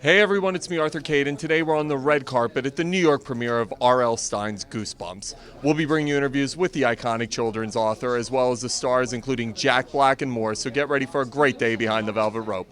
Hey everyone, it's me, Arthur Kade, and today we're on the red carpet at the New York premiere of R.L. Stine's Goosebumps. We'll be bringing you interviews with the iconic children's author, as well as the stars, including Jack Black and more, so get ready for a great day behind the velvet rope.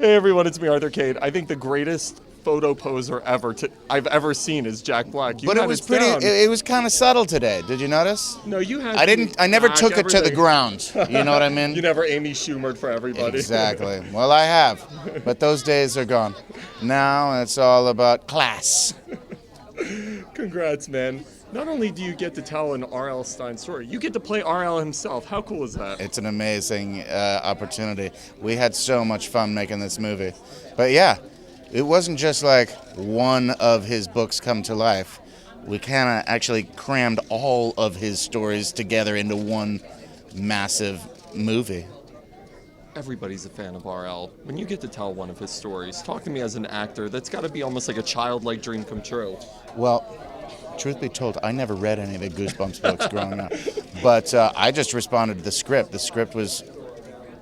Hey everyone, it's me, Arthur Kade. I think the greatest photo poser I've ever seen is Jack Black. But it was pretty. It was kind of subtle today. Did you notice? No, you had. I never took it to the ground. You know what I mean? You never Amy Schumer'd for everybody. Exactly. Well, I have, but those days are gone. Now it's all about class. Congrats, man. Not only do you get to tell an R.L. Stine story, you get to play R.L. himself. How cool is that? It's an amazing opportunity. We had so much fun making this movie. But yeah, it wasn't just like one of his books come to life. We kind of actually crammed all of his stories together into one massive movie. Everybody's a fan of R.L. When you get to tell one of his stories, talk to me as an actor. That's got to be almost like a childlike dream come true. Well, truth be told, I never read any of the Goosebumps books growing up, but I just responded to the script. The script was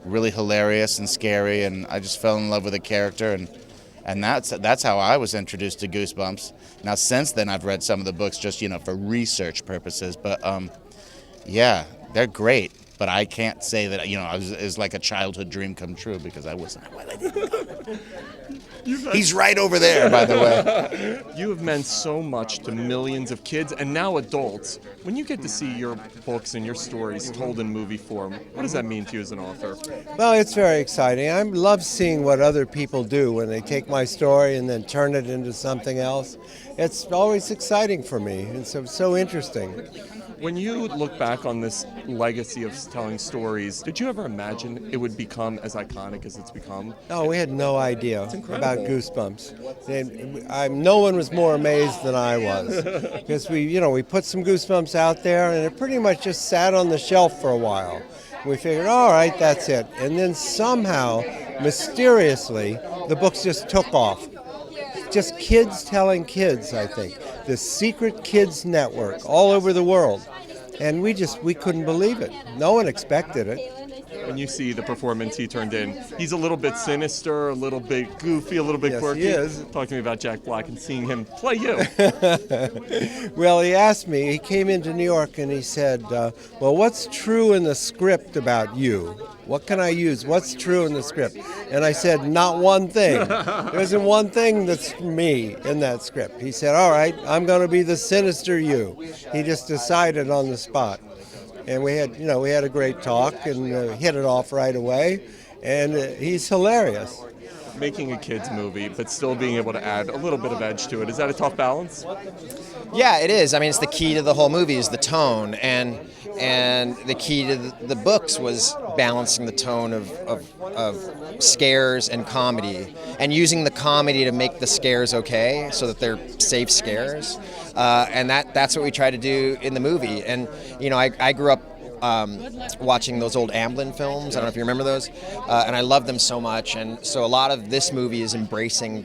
really hilarious and scary, and I just fell in love with the character, and that's how I was introduced to Goosebumps. Now, since then, I've read some of the books just for research purposes, but yeah, they're great. But I can't say that it was like a childhood dream come true because I wasn't. Well, I didn't know. He's right over there, by the way. You have meant so much to millions of kids and now adults. When you get to see your books and your stories told in movie form, what does that mean to you as an author? Well, it's very exciting. I love seeing what other people do when they take my story and then turn it into something else. It's always exciting for me. It's so interesting. When you look back on this legacy of telling stories, did you ever imagine it would become as iconic as it's become? No, we had no idea about Goosebumps. No one was more amazed than I was because we put some Goosebumps out there and it pretty much just sat on the shelf for a while. We figured, all right, that's it. And then somehow, mysteriously, the books just took off. Just kids telling kids, I think. The secret kids network all over the world. And we couldn't believe it. No one expected it. When you see the performance he turned in, he's a little bit sinister, a little bit goofy, a little bit quirky. Yes, he is. Talk to me about Jack Black and seeing him play you. Well, he asked me, he came into New York and he said, well, what's true in the script about you? What can I use? What's true in the script? And I said, not one thing. There isn't one thing that's me in that script. He said, all right, I'm going to be the sinister you. He just decided on the spot. And we had a great talk and hit it off right away. And he's hilarious. Making a kid's movie, but still being able to add a little bit of edge to it. Is that a tough balance? Yeah, it is. I mean, it's the key to the whole movie is the tone, and the key to the books was balancing the tone of scares and comedy, and using the comedy to make the scares okay, so that they're safe scares, and that's what we try to do in the movie. And I grew up watching those old Amblin films. I don't know if you remember those, and I love them so much. And so a lot of this movie is embracing,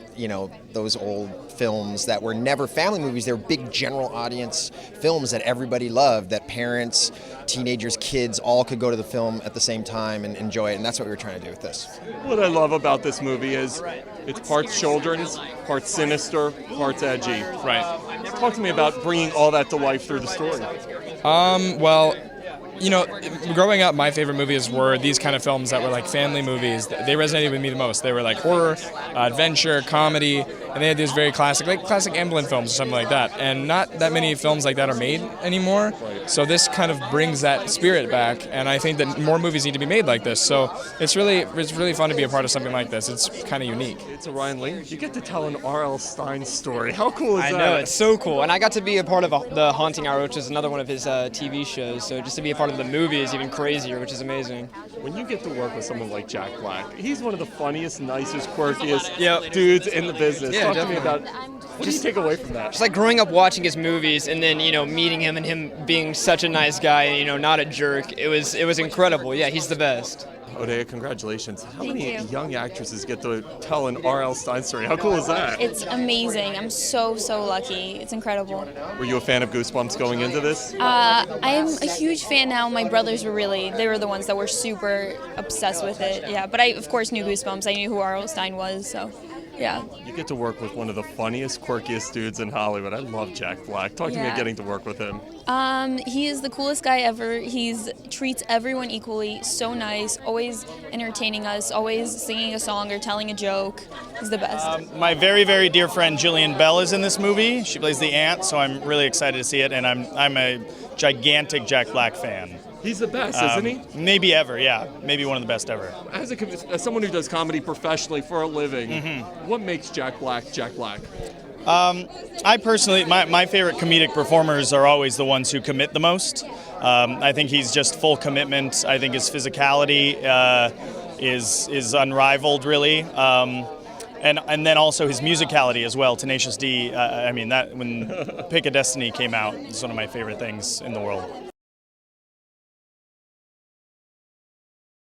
those old films that were never family movies. They were big general audience films that everybody loved, that parents, teenagers, kids all could go to the film at the same time and enjoy it. And that's what we were trying to do with this. What I love about this movie is it's parts children's, parts sinister, parts edgy. Right. Talk to me about bringing all that to life through the story. Well, growing up, my favorite movies were these kind of films that were like family movies. They resonated with me the most. They were like horror, adventure, comedy, and they had these very classic Amblin films or something like that. And not that many films like that are made anymore. So this kind of brings that spirit back, and I think that more movies need to be made like this. So it's really fun to be a part of something like this. It's kind of unique. It's a Ryan Lee. You get to tell an R.L. Stine story. How cool is that? I know, it's so cool. And I got to be a part of The Haunting Hour, which is another one of his TV shows. So just to be a part of the movie is even crazier, which is amazing. When you get to work with someone like Jack Black, he's one of the funniest, nicest, quirkiest dudes in the business. Yeah, Talk definitely. to me about what do you take away from that? Just like growing up watching his movies and then, meeting him and him being such a nice guy and, not a jerk. It was incredible. Yeah, he's the best. Odea, congratulations. How many you. young actresses get to tell an R.L. Stine story? How cool is that? It's amazing. I'm so lucky. It's incredible. Were you a fan of Goosebumps going into this? I am a huge fan now. My brothers they were the ones that were super obsessed with it. Yeah, but I, of course, knew Goosebumps. I knew who R.L. Stine was, so yeah. You get to work with one of the funniest, quirkiest dudes in Hollywood. I love Jack Black. Talk to me about getting to work with him. He is the coolest guy ever. Treats everyone equally, so nice, always entertaining us, always singing a song or telling a joke. He's the best. My very, very dear friend Jillian Bell is in this movie. She plays the aunt, so I'm really excited to see it, and I'm a gigantic Jack Black fan. He's the best, isn't he? Maybe ever, yeah. Maybe one of the best ever. As someone who does comedy professionally for a living, what makes Jack Black Jack Black? I personally, my favorite comedic performers are always the ones who commit the most. I think he's just full commitment. I think his physicality is unrivaled, really. And then also his musicality as well. Tenacious D, when Pick a Destiny came out, it's one of my favorite things in the world.